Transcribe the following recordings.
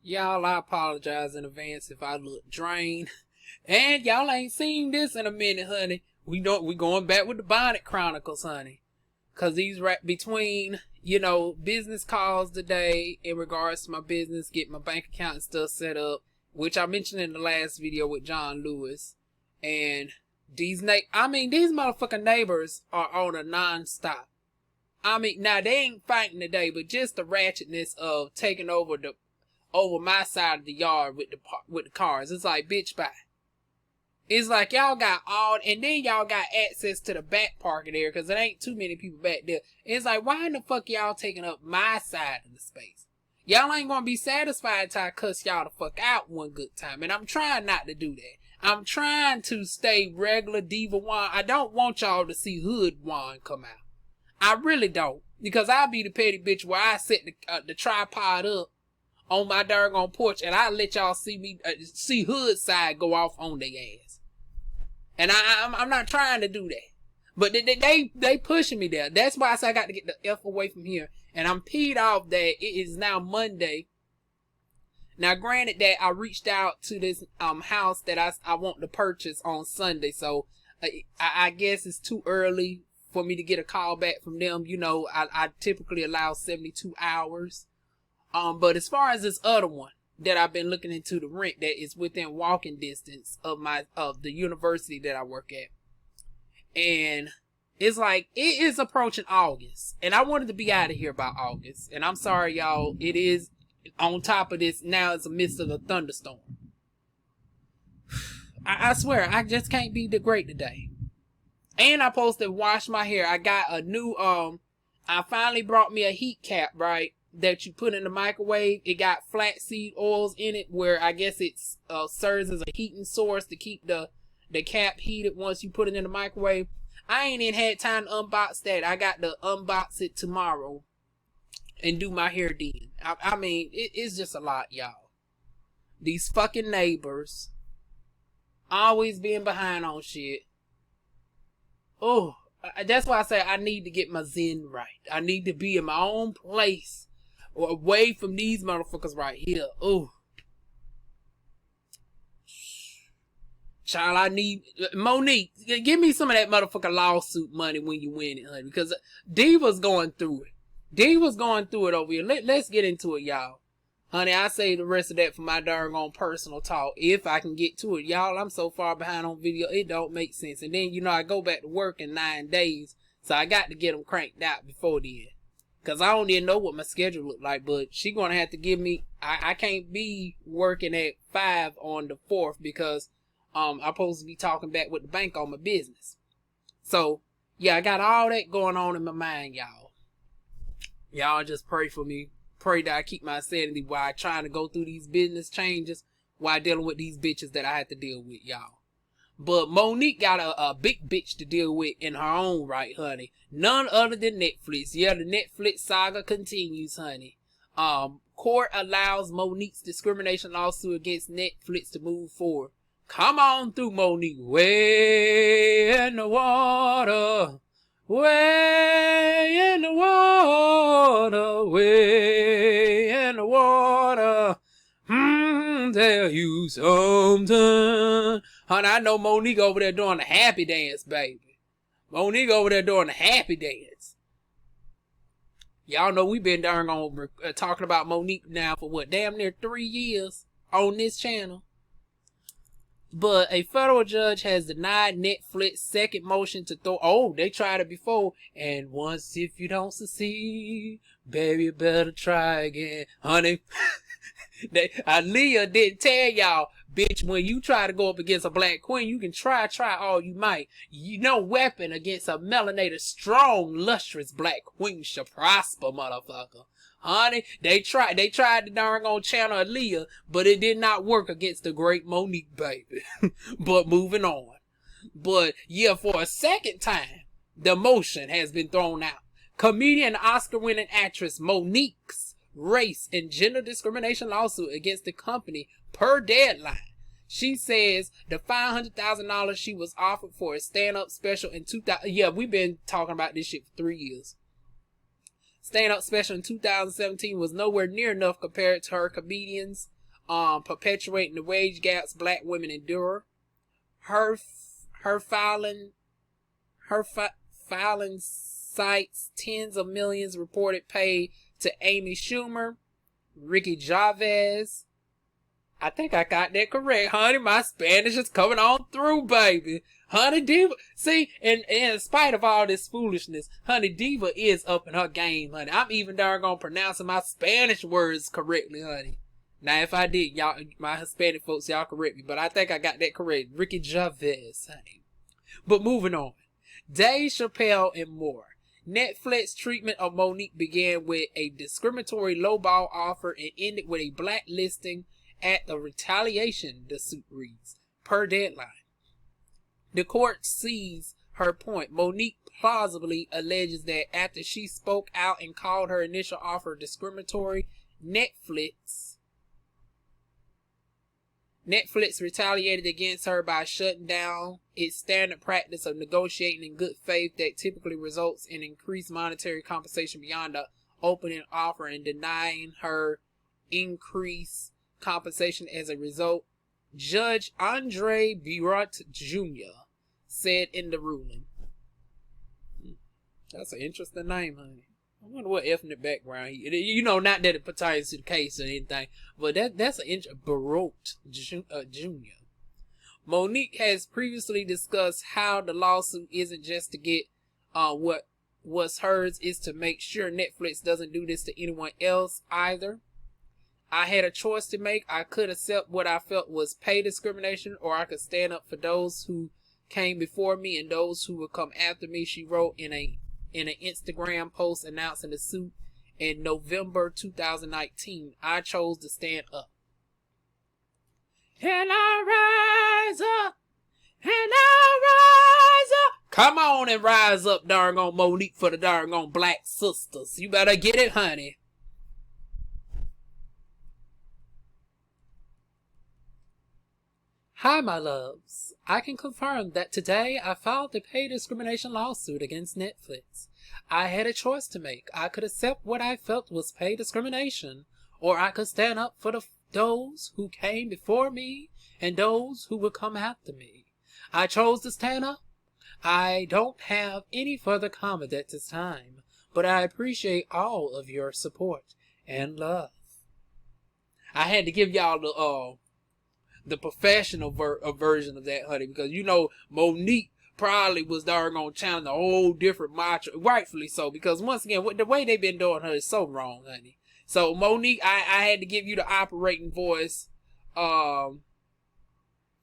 Y'all, I apologize in advance if I look drained. And y'all ain't seen this in a minute, honey. We going back with the Bonnet Chronicles, honey. Cause these between, business calls today in regards to my business, getting my bank account and stuff set up, which I mentioned in the last video with John Lewis. And these motherfucking neighbors are on a non-stop. Now they ain't fighting today, but just the ratchetness of taking over my side of the yard with the cars. It's like, bitch, bye. It's like y'all got and then y'all got access to the back parking area because there ain't too many people back there. It's like, why in the fuck y'all taking up my side of the space? Y'all ain't gonna be satisfied until I cuss y'all the fuck out one good time. And I'm trying not to do that. I'm trying to stay regular Diva Juan. I don't want y'all to see Hood Juan come out. I really don't. Because I'll be the petty bitch where I set the tripod up on my doggone porch and I let y'all see Hood side go off on their ass. And I'm not trying to do that. But they pushing me there. That's why I said I got to get the F away from here. And I'm peed off that it is now Monday. Now, granted that I reached out to this house that I want to purchase on Sunday. So I guess it's too early for me to get a call back from them. I typically allow 72 hours. But as far as this other one that I've been looking into the rent that is within walking distance of the university that I work at. And it's like, it is approaching August. And I wanted to be out of here by August. And I'm sorry, y'all. It is on top of this. Now it's a midst of a thunderstorm. I swear, I just can't be the great today. And I supposed to wash my hair. I got a new, I finally brought me a heat cap, right? That you put in the microwave. It got flaxseed oils in it where I guess it serves as a heating source to keep the cap heated once you put it in the microwave. I ain't even had time to unbox that. I got to unbox it tomorrow and do my hair then. It's just a lot, y'all. These fucking neighbors always being behind on shit. Oh, that's why I say I need to get my zen right. I need to be in my own place or away from these motherfuckers right here. Oh. Child, I need Monique, give me some of that motherfucking lawsuit money when you win it, honey. Because Diva's going through it. Diva's going through it over here. Let's get into it, y'all. Honey, I say the rest of that for my doggone personal talk. If I can get to it. Y'all, I'm so far behind on video, it don't make sense. And then, I go back to work in 9 days. So I got to get them cranked out before then. Because I don't even know what my schedule look like. But she going to have to give me, I can't be working at 5 on the 4th because I'm supposed to be talking back with the bank on my business. So, yeah, I got all that going on in my mind, y'all. Y'all just pray for me. Pray that I keep my sanity while trying to go through these business changes while dealing with these bitches that I have to deal with, y'all. But Monique got a big bitch to deal with in her own right, honey. None other than Netflix. Yeah, the Netflix saga continues, honey. Court allows Monique's discrimination lawsuit against Netflix to move forward. Come on through, Monique. Way in the water. Way in the water. Way in the water. Tell you something. Honey, I know Monique over there doing the happy dance, baby. Monique over there doing the happy dance. Y'all know we been darn on talking about Monique now for what, damn near 3 years on this channel. But a federal judge has denied Netflix second motion to they tried it before. And once if you don't succeed, baby, you better try again. Honey, Aaliyah didn't tell y'all, bitch, when you try to go up against a black queen, you can try all you might. Weapon against a melanated, strong, lustrous black queen shall prosper, motherfucker. Honey, they tried the darn on channel Aaliyah, but it did not work against the great Monique, baby. But moving on. But yeah, for a second time, the motion has been thrown out. Comedian and Oscar-winning actress Monique's race and gender discrimination lawsuit against the company per deadline. She says the $500,000 she was offered for a stand-up special in 2000. Yeah, we've been talking about this shit for 3 years. stand-up special in 2017 was nowhere near enough compared to her comedians perpetuating the wage gaps black women endure. Her filing cites tens of millions reported paid to Amy Schumer, Ricky Gervais. I think I got that correct, honey. My Spanish is coming on through, baby. Honey Diva. See, and in spite of all this foolishness, Honey Diva is up in her game, honey. I'm even darn gonna pronouncing my Spanish words correctly, honey. Now, if I did, y'all, my Hispanic folks, y'all correct me, but I think I got that correct. Ricky Gervais, honey. But moving on. Dave Chappelle and more. Netflix treatment of Monique began with a discriminatory lowball offer and ended with a blacklisting at the retaliation, the suit reads, per deadline. The court sees her point. Monique plausibly alleges that after she spoke out and called her initial offer discriminatory, Netflix retaliated against her by shutting down its standard practice of negotiating in good faith that typically results in increased monetary compensation beyond the opening offer and denying her increased compensation as a result. Judge Andre Burant Jr. said in the ruling. That's an interesting name, honey. I wonder what ethnic background he, not that it pertains to the case or anything, but that's an Burant Jr. Monique has previously discussed how the lawsuit isn't just to get what was hers, is to make sure Netflix doesn't do this to anyone else either. I had a choice to make. I could accept what I felt was pay discrimination, or I could stand up for those who came before me and those who would come after me, she wrote in an Instagram post announcing the suit in November 2019. I chose to stand up. And I rise up, and I rise up. Come on and rise up, darn Monique, for the darn black sisters. You better get it, honey. Hi, my loves. I can confirm that today I filed a pay discrimination lawsuit against Netflix. I had a choice to make. I could accept what I felt was pay discrimination, or I could stand up for those who came before me and those who would come after me. I chose to stand up. I don't have any further comment at this time, but I appreciate all of your support and love. I had to give y'all the professional version of that, honey, because Monique probably was gonna challenge a whole different macho, rightfully so, because once again, the way they've been doing her is so wrong, honey. So Monique, I had to give you the operating voice. I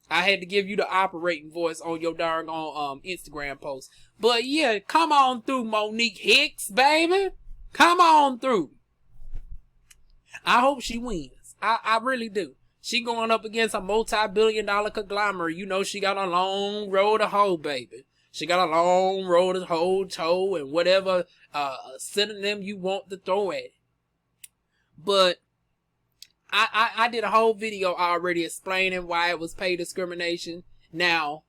had to give you the operating voice on your Instagram post. But yeah, come on through, Monique Hicks, baby. Come on through. I hope she wins. I really do. She going up against a multi-billion-dollar conglomerate. She got a long road to hoe, baby. She got a long road to hoe, toe, and whatever synonym you want to throw at it. But I did a whole video already explaining why it was pay discrimination. Now,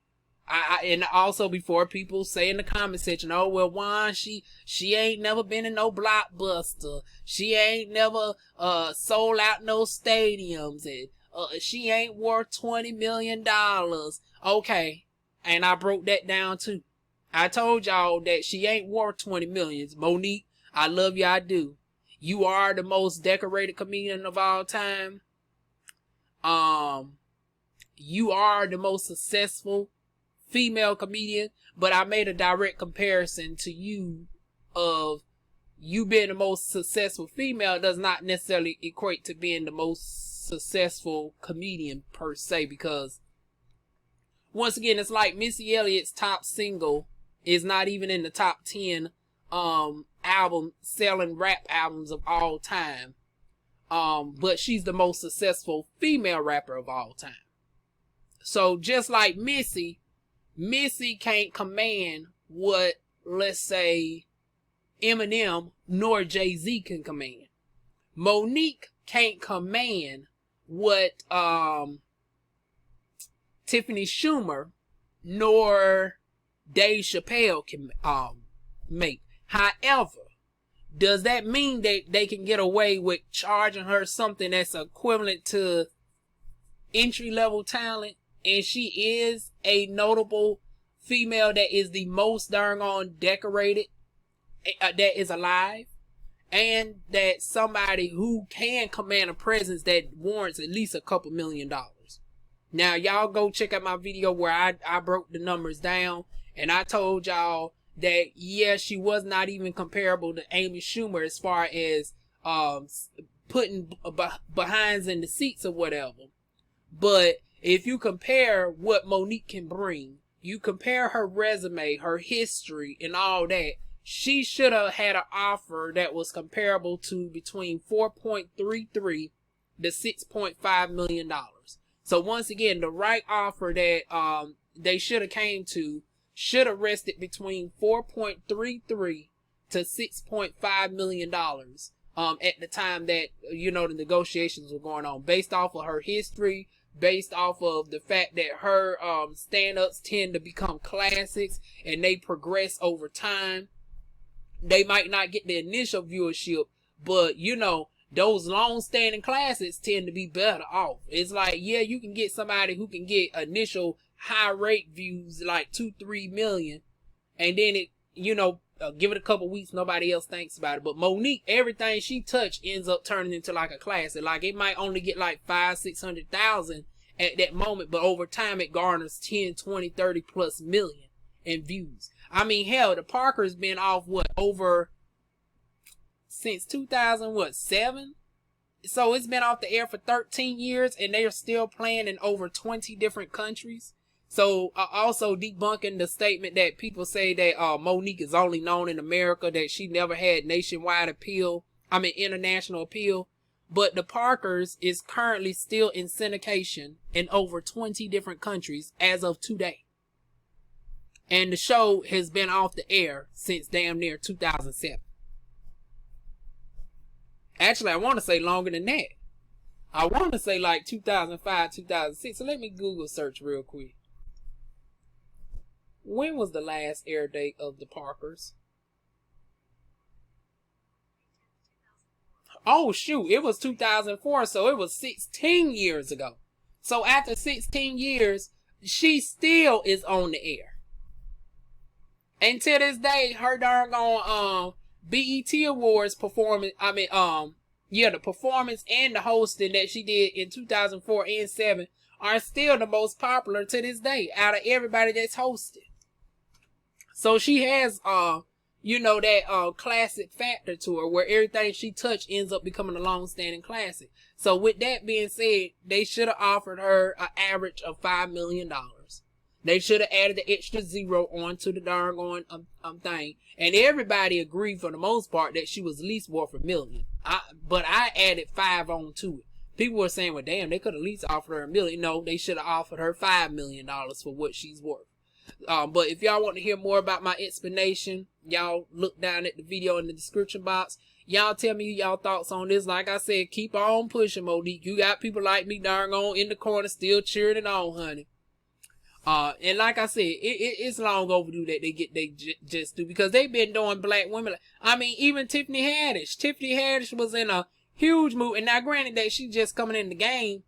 and also before people say in the comment section, oh, well, Juan, she ain't never been in no blockbuster. She ain't never sold out no stadiums, and she ain't worth $20 million. Okay. And I broke that down too. I told y'all that she ain't worth 20 millions. Monique, I love you, I do. You are the most decorated comedian of all time. You are the most successful female comedian, but I made a direct comparison to you of you being the most successful female does not necessarily equate to being the most successful comedian per se, because once again, it's like Missy Elliott's top single is not even in the top 10 album selling rap albums of all time, but she's the most successful female rapper of all time. So just like Missy can't command what, let's say, Eminem nor Jay-Z can command. Monique can't command what Tiffany Schumer nor Dave Chappelle can make. However, does that mean that they can get away with charging her something that's equivalent to entry level talent? And she is a notable female that is the most darn on decorated that is alive, and that somebody who can command a presence that warrants at least a couple $1 million. Now y'all go check out my video where I broke the numbers down, and I told y'all that yeah, she was not even comparable to Amy Schumer as far as putting behinds in the seats or whatever. But if you compare what Monique can bring, you compare her resume, her history, and all that, she should have had an offer that was comparable to between 4.33 to $6.5 million. So once again, the right offer that they should have came to should have rested between 4.33 to $6.5 million at the time that, you know, the negotiations were going on, based off of her history, based off of the fact that her stand-ups tend to become classics and they progress over time. They might not get the initial viewership, but you know, those long-standing classics tend to be better off. It's like, yeah, you can get somebody who can get initial high rate views like 2-3 million, and then it, you know, give it a couple weeks, nobody else thinks about it. But Monique, everything she touched ends up turning into like a classic. Like it might only get like 500,000-600,000 at that moment, but over time it garners 10, 20, 30 plus million in views. I mean, hell, the Parker's been off over since 2007. So it's been off the air for 13 years, and they are still playing in over 20 different countries. So also debunking the statement that people say that Monique is only known in America, that she never had nationwide appeal. I mean, international appeal. But the Parkers is currently still in syndication in over 20 different countries as of today. And the show has been off the air since damn near 2007. Actually, I want to say longer than that. I want to say like 2005, 2006. So let me Google search real quick. When was the last air date of the Parkers? Oh shoot, it was 2004, so it was 16 years ago. So after 16 years, she still is on the air. And to this day, her darn on BET Awards performance, the performance and the hosting that she did in 2004 and 7 are still the most popular to this day out of everybody that's hosted. So she has that classic factor to her, where everything she touched ends up becoming a long-standing classic. So with that being said, they should have offered her an average of $5 million. They should have added the extra zero onto the darn thing. And everybody agreed for the most part that she was at least worth $1 million. But I added 5 on to it. People were saying, well, damn, they could at least offer her $1 million. No, they should have offered her $5 million for what she's worth. But if y'all want to hear more about my explanation, y'all look down at the video in the description box. Y'all tell me y'all thoughts on this. Like I said, keep on pushing, Monique. You got people like me darn on in the corner still cheering it on, honey. And like I said, it's long overdue that they just do, because they've been doing black women. I mean, even Tiffany Haddish. Tiffany Haddish was in a huge movie. And now granted that she's just coming in the game,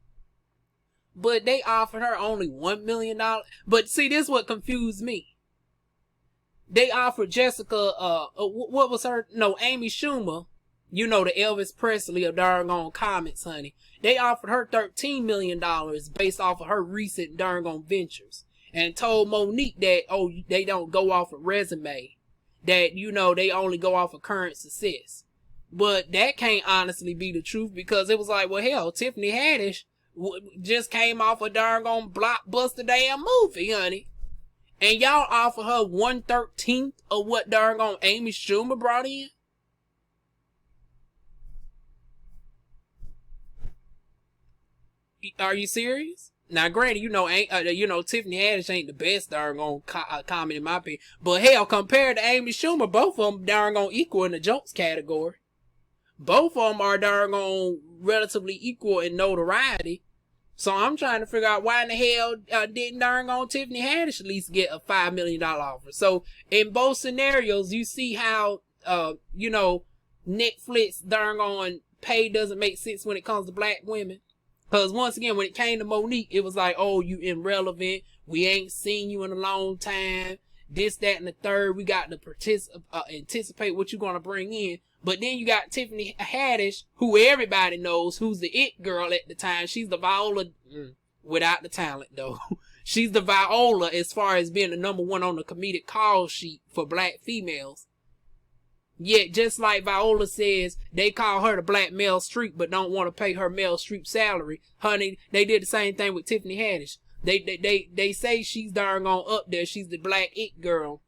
but they offered her only $1 million. But see, this is what confused me. They offered Jessica, what was her? No, Amy Schumer. You know, the Elvis Presley of darn comics, honey. They offered her $13 million based off of her recent darn ventures. And told Monique that, oh, they don't go off a resume. That, you know, they only go off of current success. But that can't honestly be the truth, because it was like, well, hell, Tiffany Haddish just came off a darn blockbuster damn movie, honey. And y'all offer her 1/13 of what darn Amy Schumer brought in? Are you serious? Now, granted, Tiffany Haddish ain't the best darn comedy in my opinion. But hell, compared to Amy Schumer, both of them darn equal in the jokes category. Both of them are darn relatively equal in notoriety. So I'm trying to figure out why in the hell didn't darn Tiffany Haddish at least get a $5 million offer. So in both scenarios, you see how Netflix darn on pay doesn't make sense when it comes to black women. Because once again, when it came to Monique, it was like, oh, you irrelevant. We ain't seen you in a long time. This, that, and the third. We got to anticipate what you're going to bring in. But then you got Tiffany Haddish, who everybody knows, who's the it girl at the time. She's the Viola, without the talent though. She's the Viola as far as being the number one on the comedic call sheet for black females. Yet, just like Viola says, they call her the black Meryl Streep, but don't want to pay her Meryl Streep salary. Honey, they did the same thing with Tiffany Haddish. They say she's darn on up there. She's the black it girl.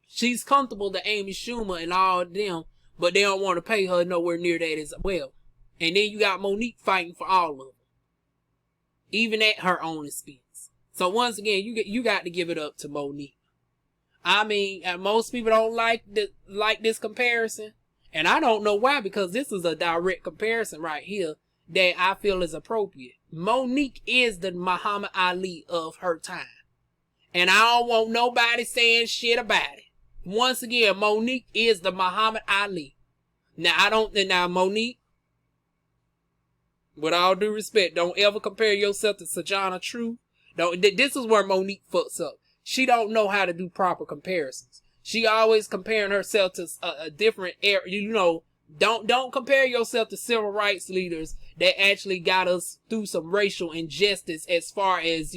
She's comfortable to Amy Schumer and all of them, but they don't want to pay her nowhere near that as well. And then you got Monique fighting for all of them, even at her own expense. So once again, you got to give it up to Monique. I mean, most people don't like this comparison, and I don't know why, because this is a direct comparison right here that I feel is appropriate. Monique is the Muhammad Ali of her time, and I don't want nobody saying shit about it. Once again, Monique is the Muhammad Ali. Now Monique, with all due respect, don't ever compare yourself to Sojourner Truth. This is where Monique fucks up. She don't know how to do proper comparisons. She always comparing herself to a different era. Don't compare yourself to civil rights leaders that actually got us through some racial injustice as far as,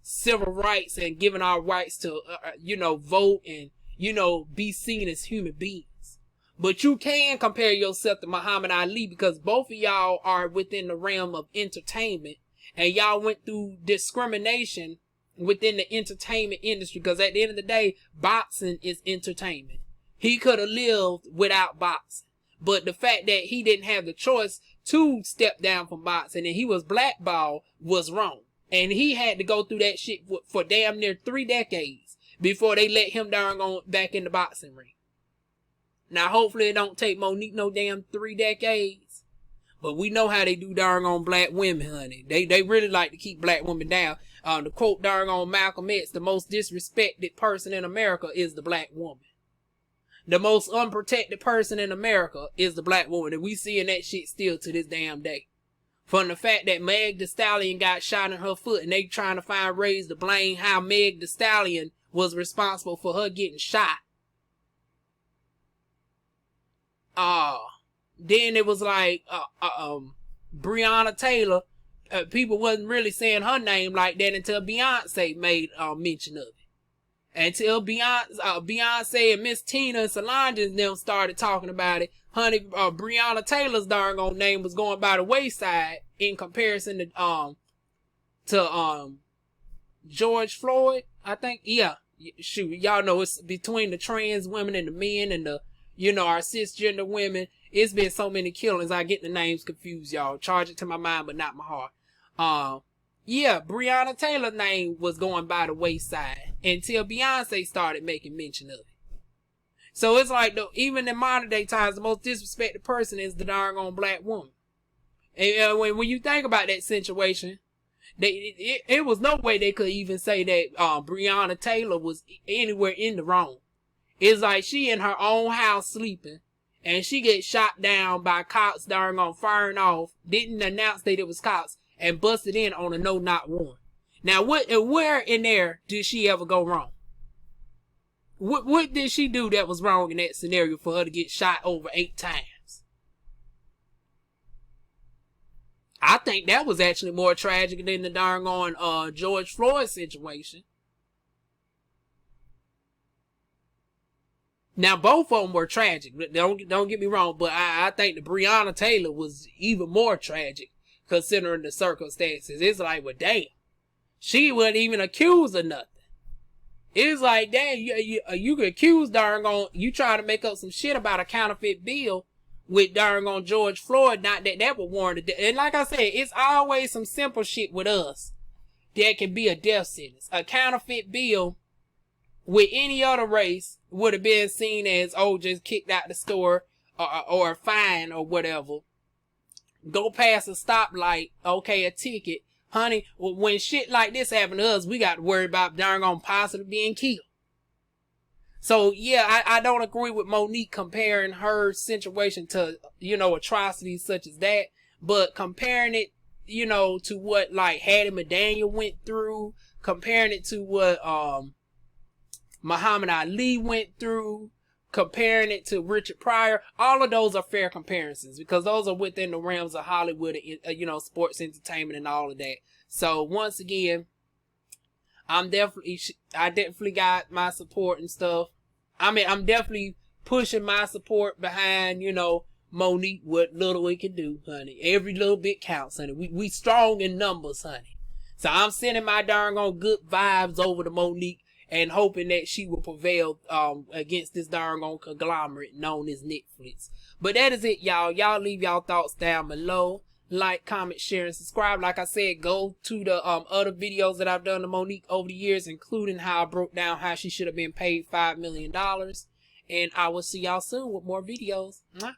civil rights and giving our rights to, vote and, be seen as human beings. But you can compare yourself to Muhammad Ali, because both of y'all are within the realm of entertainment, and y'all went through discrimination within the entertainment industry, because at the end of the day, boxing is entertainment. He could have lived without boxing, but the fact that he didn't have the choice to step down from boxing and he was blackballed was wrong. And he had to go through that shit for damn near 3 decades before they let him down on back in the boxing ring. Now hopefully it don't take Monique no damn 3 decades, but we know how they do darn on black women, honey. They really like to keep black women down. To quote darn on Malcolm X, the most disrespected person in America is the black woman. The most unprotected person in America is the black woman. And we seeing that shit still to this damn day. From the fact that Meg Thee Stallion got shot in her foot, and they trying to find ways to blame how Meg Thee Stallion was responsible for her getting shot. Then it was like, Breonna Taylor. People wasn't really saying her name like that until Beyonce made mention of it. Until Beyonce and Miss Tina and Solange and them started talking about it, honey, Breonna Taylor's darn old name was going by the wayside in comparison to George Floyd, I think. Yeah, shoot, y'all know it's between the trans women and the men and the, our cisgender women. It's been so many killings, I get the names confused, y'all. Charge it to my mind, but not my heart. Breonna Taylor's name was going by the wayside until Beyonce started making mention of it. So it's like, even in modern day times, the most disrespected person is the darn on black woman. And when you think about that situation, it was no way they could even say that Breonna Taylor was anywhere in the wrong. It's like she in her own house sleeping, and she gets shot down by cops darn on firing off, didn't announce that it was cops, and busted in on a no-knock warrant. Now, where in there did she ever go wrong? What did she do that was wrong in that scenario for her to get shot over 8 times? I think that was actually more tragic than the darn on George Floyd situation. Now, both of them were tragic. Don't get me wrong, but I think the Breonna Taylor was even more tragic considering the circumstances. It's like, well, damn, she wasn't even accused of nothing. It's like, damn, you could accuse darn on, you trying to make up some shit about a counterfeit bill with darn on George Floyd, not that would warrant it. And like I said, it's always some simple shit with us that can be a death sentence. A counterfeit bill with any other race would have been seen as, just kicked out the store or a fine or whatever. Go past a stoplight, okay, a ticket. Honey, when shit like this happen to us, we got to worry about darn on possibly being killed. So yeah, I don't agree with Monique comparing her situation to, you know, atrocities such as that, but comparing it, you know, to what like Hattie McDaniel went through, comparing it to what Muhammad Ali went through, comparing it to Richard Pryor, all of those are fair comparisons because those are within the realms of Hollywood, you know, sports entertainment and all of that. So once again, I definitely got my support and stuff. I mean, I'm definitely pushing my support behind, you know, Monique, what little we can do, honey. Every little bit counts, honey. We strong in numbers, honey. So I'm sending my darn on good vibes over to Monique and hoping that she will prevail against this darn on conglomerate known as Netflix. But that is it, y'all. Y'all leave y'all thoughts down below. Like, comment, share, and subscribe. Like I said, go to the other videos that I've done to Monique over the years, including how I broke down how she should have been paid $5 million. And I will see y'all soon with more videos. Mwah.